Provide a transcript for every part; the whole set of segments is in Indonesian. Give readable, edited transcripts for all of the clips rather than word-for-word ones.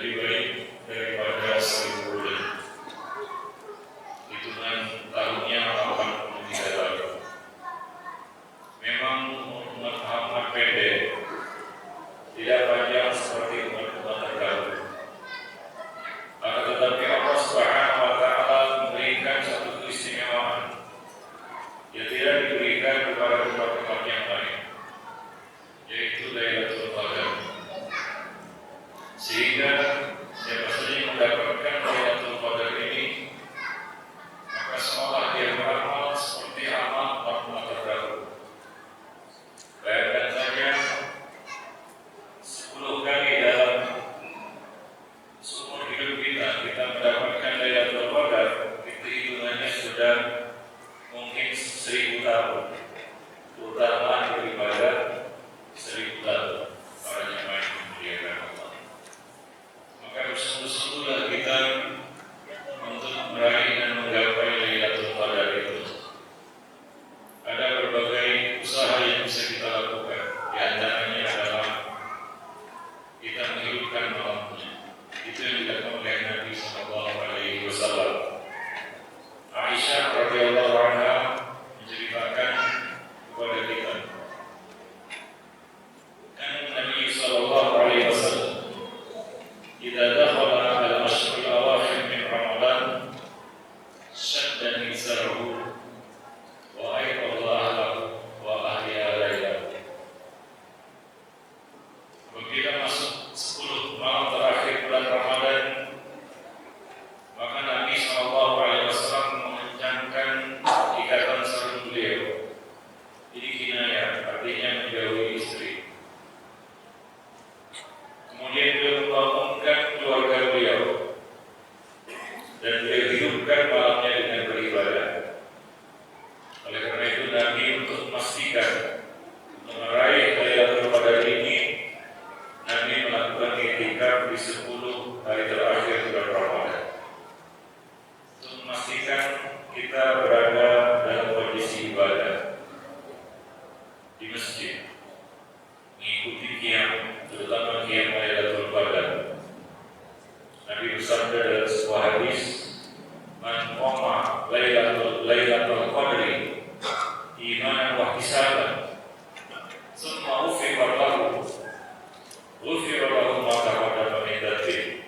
lebih baik daripada 1000 bulan. Hitungan tahunnya akan tidak lagi. Memang umat pendek, tidak panjang seperti umat-umat terdahulu. Akan tetapi Allah Subhanahu wa Ta'ala memberikan satu keistimewaan yang tidak diberikan kepada umat-umat yang lain, yaitu Lailatul Qadar. Sehingga siapa saja yang mendapatkan Lailatul Qadar ini, maka seolah dia beramal seperti amal umat terdahulu. Bayangkan saja 10 kali dalam seumur hidup kita mendapatkan Lailatul Qadar, itu hitungannya sudah mungkin 1000 tahun, terutama daripada 1000 tahun para jemaah yang dimuliakan Allah. Maka bersungguh-sungguhlah kita untuk meraih dan menggapai Lailatul Qadar itu. Ada berbagai usaha yang bisa kita lakukan. Di antaranya adalah kita menghidupkan malamnya. Itu yang dilakukan oleh Nabi Sallallahu Alaihi Wasallam. Aisyah radhiyallahu anha menceritakan kepada kita, kan Nabi Sallallahu Alaihi Wasallam idza dakhala al-ashr al-awakhir min Ramadan shadda nizarahu wa ayqa Allah lahu wa ahya laylahu. Apabila masuk 10 malam terakhir bulan Ramadan, maka Nabi Sallallahu Alaihi Wasallam mengencangkan ikatan sarung beliau. Ini kinayah, artinya menjauhi istri. Kemudian beliau membangunkan keluarga beliau dan beliau hidupkan malamnya dengan beribadah. Oleh karena itu Nabi untuk memastikan meraih Lailatul Qadar ini, Nabi melakukan i'tikaf di 10 hari terakhir bulan Ramadan untuk memastikan kita berada dalam kondisi ibadah di masjid, mengikuti qiyam, terutama qiyam Lailatul Qadar. Nabi bersabda dalam sebuah hadis, "Man qama Lailatul Qadri imanan wa ihtisaban, tsumma ghufira lahu ma taqaddama min dhanbihi."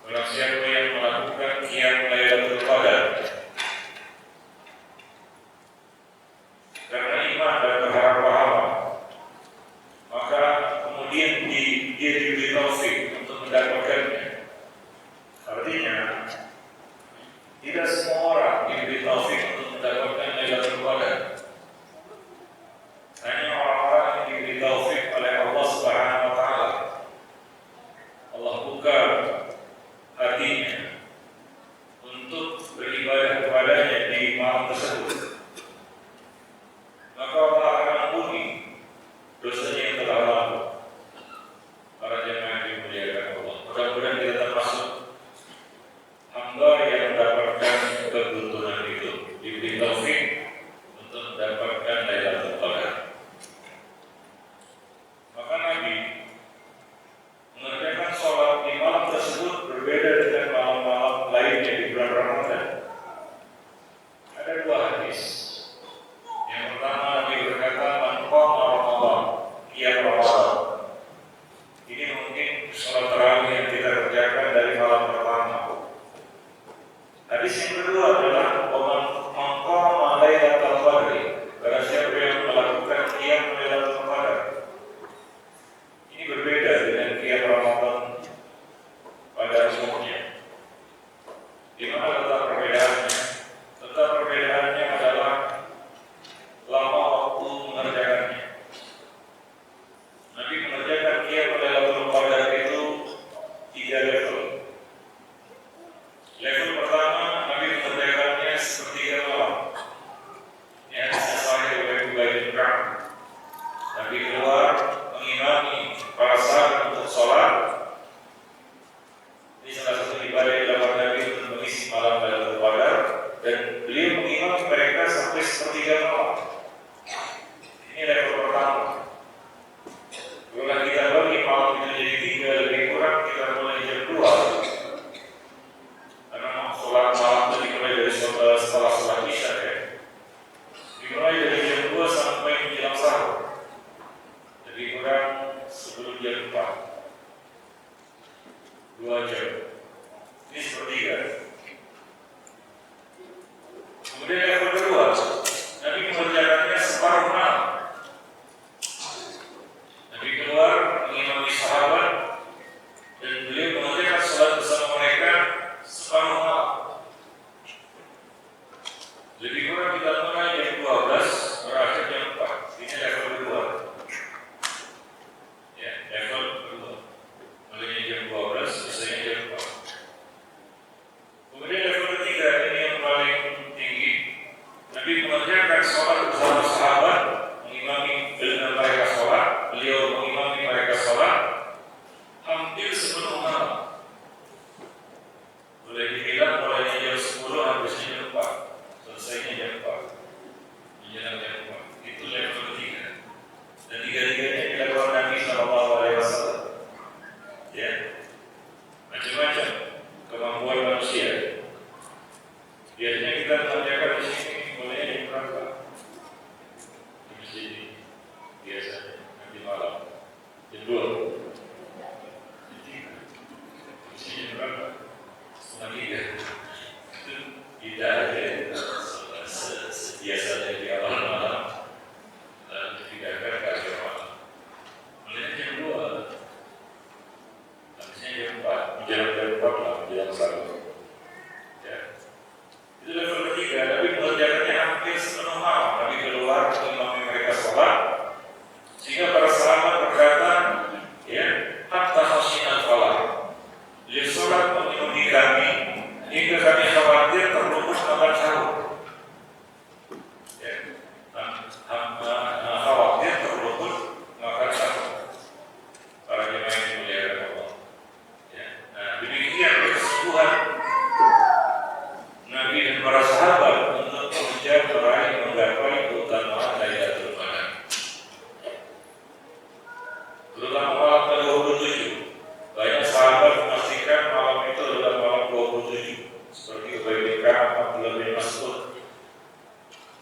Barang siapa yang melakukan qiyam Lailatul Qadar karena iman dan berharap pahala, maka kemudian dia diberi taufik untuk mendapatkannya. Artinya, tidak semua orang diberi taufik untuk mendapatkan Lailatul Qadar. Hanya orang-orang yang diberi taufik oleh Allah Subhanahu wa Ta'ala. Allah buka hatinya untuk beribadah kepadanya di malam tersebut. Maka Allah akan ampuni dosanya yang telah lalu. Para jemaah yang dimuliakan Allah, mudah-mudahan kita termasuk hamba yang mendapatkan keberuntungan itu, diberi taufik untuk mendapatkan Lailatul Qadar. Maka Nabi mengerjakan sholat di malam tersebut berbeda dengan malam-malam lainnya di bulan Ramadan. Ada 2 hadis. Yang pertama, Nabi berkata, "Man qama Ramadan, qiyam Ramadan." Ini mungkin sholat tarawih yang kita kerjakan 2 jam. Ini sepertiga. Kemudian level kedua, Nabi mengerjakannya separuh malam. Nabi keluar mengimami sahabat dan beliau mengerjakan salat bersama mereka separuh malam. Lebih kurang kita mulai jam 12, berakhir jam 4. Ini level kedua. Ya, level kedua. Mulainya jam 12, selesainya jam 4. Kemudian level ketiga, ini yang paling tinggi. Nabi mengerjakan sholat bersama sahabat, mengimami mereka sholat, beliau mengimami mereka sholat hampir sepenuh malam. Boleh dibilang mulainya jam 10, habisnya jam 4, selesainya jam 4, menjelang jam 4. Itu level ketiga. Dan tiga-tiganya dilakukan Nabi SAW. Ya, macam-macam kemampuan manusia. Biasanya kita mengerjakan di sini mulainya jam berapa? Di masjid ini biasanya nanti malam jam 2, jam 3. Di sini jam berapa? Setengah 3. Itu tidak ada biasanya di awal malam dan tidak akan ke akhir malam. Mulainya jam 2, habisnya jam 4, menjelang jam 4 lah, menjelang sahur. Ya. Itu level ketiga, Nabi mengerjakannya hampir sepenuh malam. Nabi keluar mengimami mereka sholat, sehingga para sahabat berkata, ya, hatta khasyi'al falah. Beliau sholat mengimami kami, hingga kami khawatir terluput makan sahur. Ya, khawatir terluput makan sahur. Para jemaah yang dimuliakan Allah. Ya, nah, demikian kesungguhan Nabi dan para sahabat untuk mengejar meraih menggapai keutamaan Lailatul Qadar. Terutama malam ke-27. Banyak sahabat memastikan malam itu adalah malam 27, seperti Ubay bin Ka'ab, Abdullah bin Mas'ud,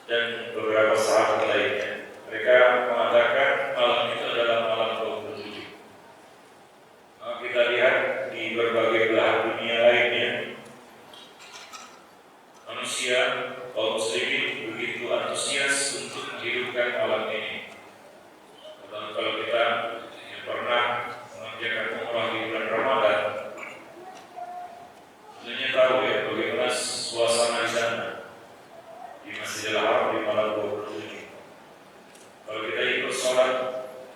dan beberapa sahabat lainnya. Mereka mengatakan malam itu adalah malam 27. Kita lihat di berbagai belahan dunia lainnya, manusia, kaum muslimin begitu antusias untuk menghidupkan malam ini. Kalau kita yang pernah mengerjakan umrah di bulan Ramadan, tentunya tahu ya bagaimana suasana di sana di Masjidil Haram di malam 27. Kalau kita ikut sholat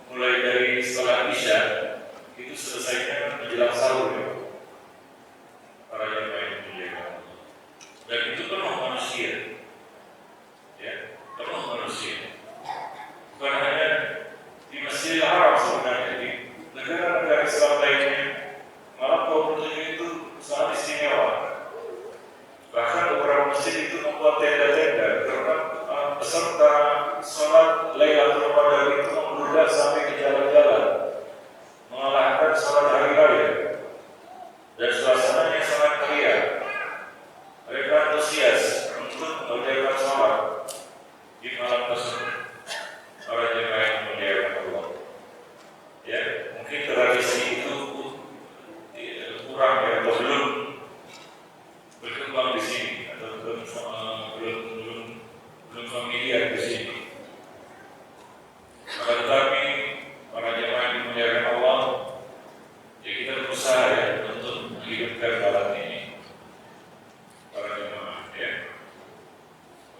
mulai dari setelah Isya, itu selesainya menjelang sahur ya. Para jemaah yang dimuliakan. Dan itu penuh manusia, ya, penuh manusia. Bukan hanya di Masjidil Haram sebenarnya, di negara-negara Islam lainnya, malam 27 itu sangat istimewa. Bahkan beberapa masjid itu membuat tenda-tenda karena peserta sholat Lailatul Qadar itu membludak sampai ke jalan-jalan, mengalahkan sholat hari raya, dan suasananya sangat meriah. Mereka antusias untuk mengerjakan sholat di malam tersebut. Para jemaah yang dimuliakan Allah. Ya, mungkin tradisi itu kurang ya, atau belum berkembang di sini, atau belum familiar di sini. Maka tetapi para jemaah yang dimuliakan Allah, ya kita berusaha ya untuk menghidupkan malam ini. Para jemaah, ya.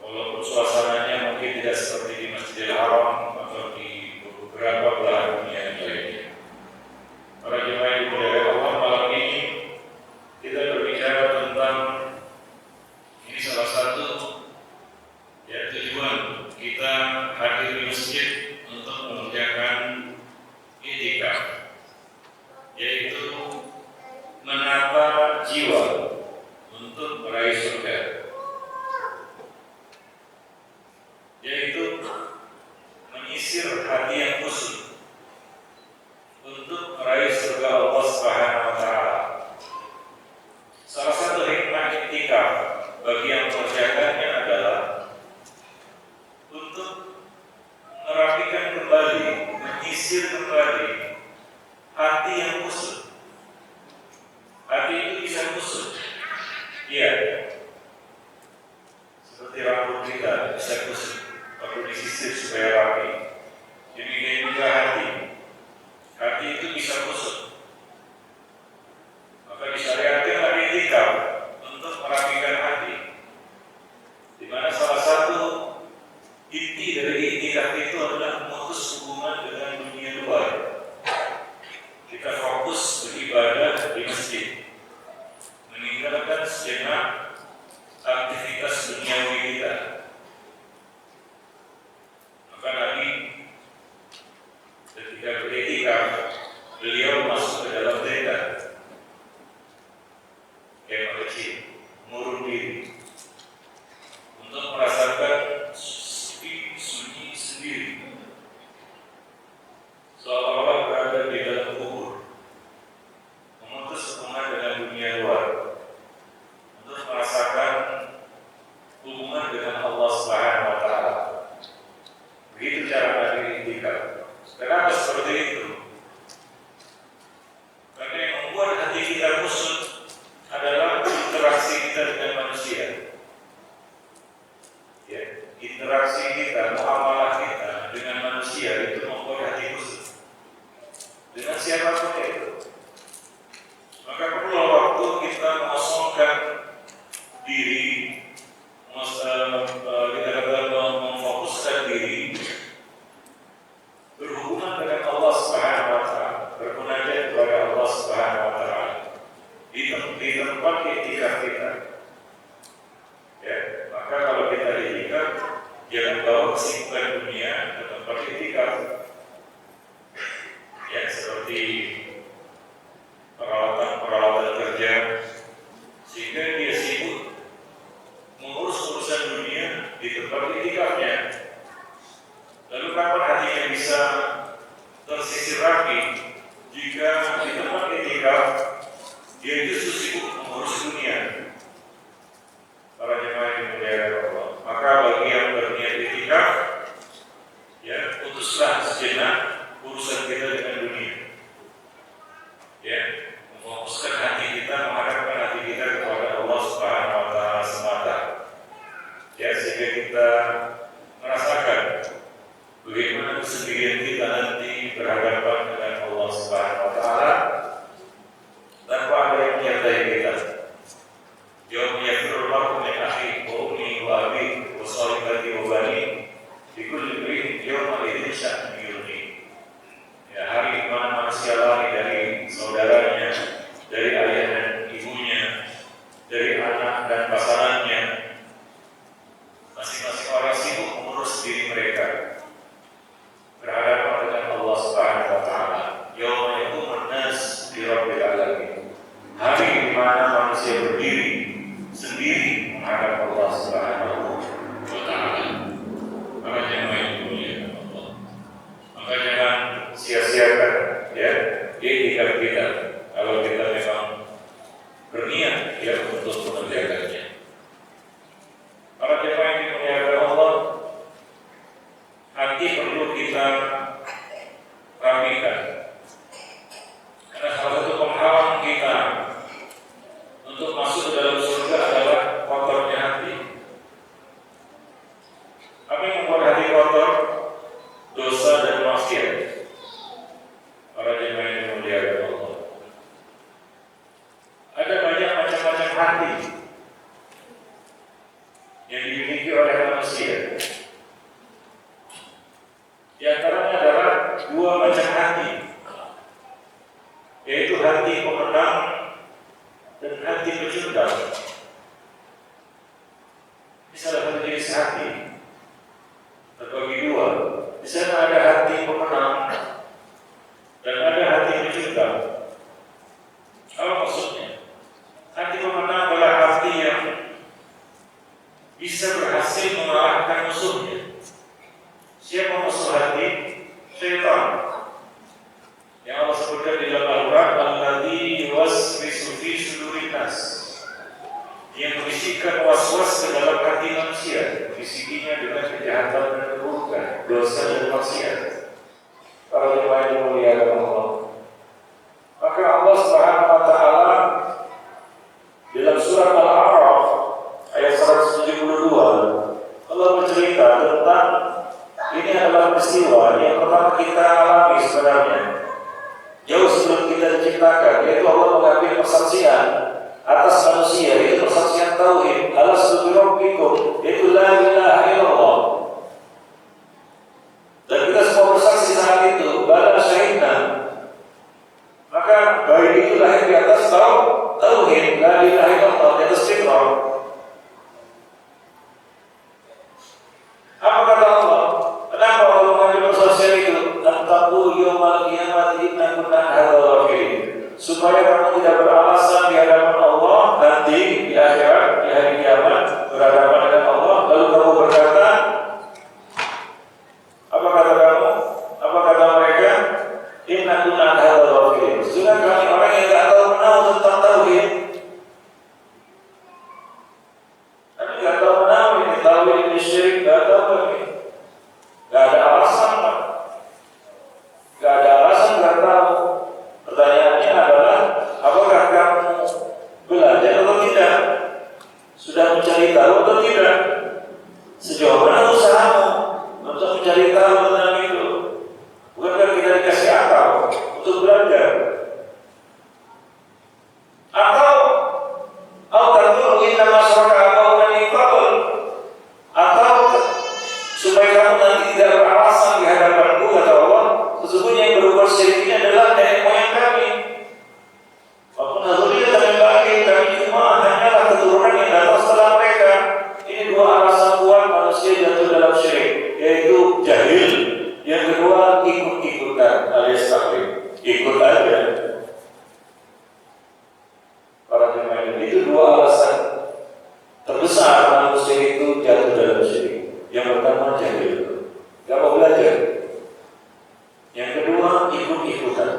Walaupun suasananya mungkin tidak seperti di Masjidil Haram atau di beberapa belahan dunia yang lainnya. Para jemaah yang dimuliakan Allah, malam ini kita berbicara tentang ini salah satu ya tujuan kita hadir di masjid untuk mengerjakan i'tikaf, yaitu menata jiwa untuk meraih surga, yaitu menyisir hati yang khusyuk untuk meraih surga Allah Subhanahu wa Ta'ala. Salah satu hikmah i'tikaf bagi yang mengerjakannya adalah untuk merapikan kembali, menyisir kembali hati yang khusyuk. di tempat iktikaf kita. Ya, maka kalau kita iktikaf, jangan bawa kesibukan dunia ke tempat iktikaf. Ya, seperti peralatan kerja, sehingga dia sibuk mengurus urusan dunia di tempat iktikafnya. Lalu kapan hatinya bisa tersisir rapi jika di tempat iktikaf dia justru sibuk mengurus dunia? Para jemaah yang dimuliakan Allah, maka bagi yang berniat iktikaf, ya, putuslah sejenak urusan kita dengan dunia. Ya, memfokuskan hati kita, menghadapkan hati kita kepada Allah Subhanahu wa Ta'ala semata. Ya, sehingga kita merasakan bagaimana kesendirian kita nanti berhadapan dengan Allah Subhanahu wa Ta'ala tanpa ada yang menyertai kita. Yaum yafirul mar'u min akhihi wa ummihi wa abihi wa sahibatihi wa banihi likulli imri'in yawma idzin sya'nun yughnihi. Ya, hari di mana manusia lari dari saudaranya, dari ayah dan ibunya, dari anak dan pasangannya. Masing-masing orang sibuk mengurus diri mereka berhadapan dengan Allah Subhanahu wa Ta'ala. Yauma yaqumun nas li rabbil alamin. Hari di mana manusia berdiri sendiri menghadap Allah Subhanahu wa Ta'ala. Maka jangan main dunia Allah. Maka jangan sia-siakan, ya, iktikaf kita kalau kita memang berniat, ya, untuk mengerjakannya. Para jemaah yang dimuliakan Allah, hati perlu kita rapikan. Karena salah satu penghalang kita untuk masuk ke dalam surga adalah kotornya hati. Apa yang membuat hati kotor? Dosa dan maksiat. Para jemaah yang dimuliakan Allah, ada banyak macam-macam hati yang dimiliki oleh manusia. Di antaranya adalah dua macam hati, yaitu hati pemenang dan hati pecundang. Ini salah satu jenis hati terbagi dua. Di sana ada hati pemenang dan ada hati pecundang. Apa maksudnya? Hati pemenang adalah hati yang bisa berhasil mengalahkan musuhnya. Siapa musuh hati? Syaitan. Yang Allah sebutkan di dalam Al-Quran, alladzi yuwaswisu fi sudurin nas, yang membisikkan was-was ke dalam hati manusia, bisikinya dengan kejahatan dan keburukan, dosa dan maksiat. Para jemaah yang dimuliakan Allah, maka Allah Subhanahu wa Ta'ala dalam surat Al-A'raf ayat 172, Allah bercerita tentang ini adalah peristiwa yang pernah kita alami sebenarnya jauh sebelum kita diciptakan, yaitu Allah mengambil persaksian atas manusia, yaitu persaksian tauhid, alastu bi rabbikum, yaitu la ilaha illallah. Dan kita semua bersaksi saat itu, bala syahidna. Maka bayi itu lahir di atas tauhid, la ilaha illallah, di atas fitrah. Apa kata Allah? Kenapa Allah mengambil persaksian itu? Taqul yawmal qiyamati inna kunna hadza ghafilin. Supaya kamu tidak beralasan di hadapan Allah nanti di akhirat, di hari kiamat, berhadapan dengan Allah, lalu kamu berkata, apa kata kamu? Apa kata mereka? Inna kunna hadza ghafilin. Sesungguhnya kami orang yang tidak tahu menahu tentang tauhid. Kami tidak tahu menahu ini tauhid, ini syirik, tidak tahu kami. Tidak ada alasan, Pak. Tidak ada alasan, tidak tahu. Pertanyaannya adalah, apakah kamu belajar atau tidak? Sudah mencari tahu atau tidak? Sejauh mana usahamu untuk mencari tahu tentang itu? Bukankah kita dikasih akal untuk belajar? Atau tanzuru inna masyarakat atau supaya kamu nanti tidak beralasan di hadapanku, kata Allah, sesungguhnya yang berbuat syirik ini adalah nenek moyang kami. Walaupun hazuriyah dan bagi Itu dua alasan terbesar manusia itu jatuh dalam syirik. Yang pertama jahil, gak mau belajar. Yang kedua ikut-ikutan.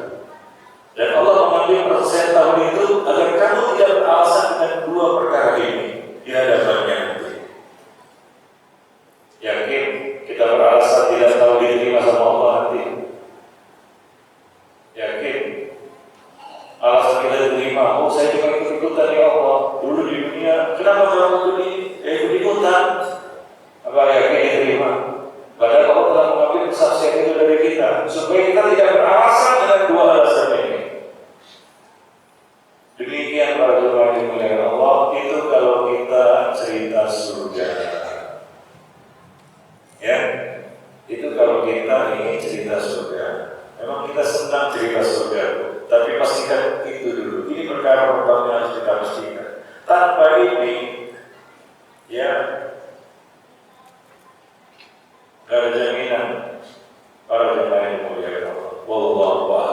Dan Allah mengambil persen tahun itu agar kamu tidak beralasan dengan dua perkara ini di hadapannya nanti. Yakin kita beralasan tidak tahu diterima sama Allah nanti? Yakin alasan kita diterima? Oh, saya cuma ikut-ikutan ya Allah. Dulu di dunia, kenapa kamu ikut-ikutan? Apa yakin diterima? Padahal Allah telah mengambil kesaksian itu dari kita supaya kita tidak beralasan dengan dua alasan ini. Demikian para jemaah yang dimuliakan Allah, itu kalau kita cerita surga. Ya, itu kalau kita ingin cerita surga. Memang kita senang cerita surga, tapi pastikan itu dulu. Ini perkara pertama yang harus kita pastikan. Tanpa ini, ya, gak ada jaminan para jemaah yang dimuliakan Allah. Wallahu a'lam.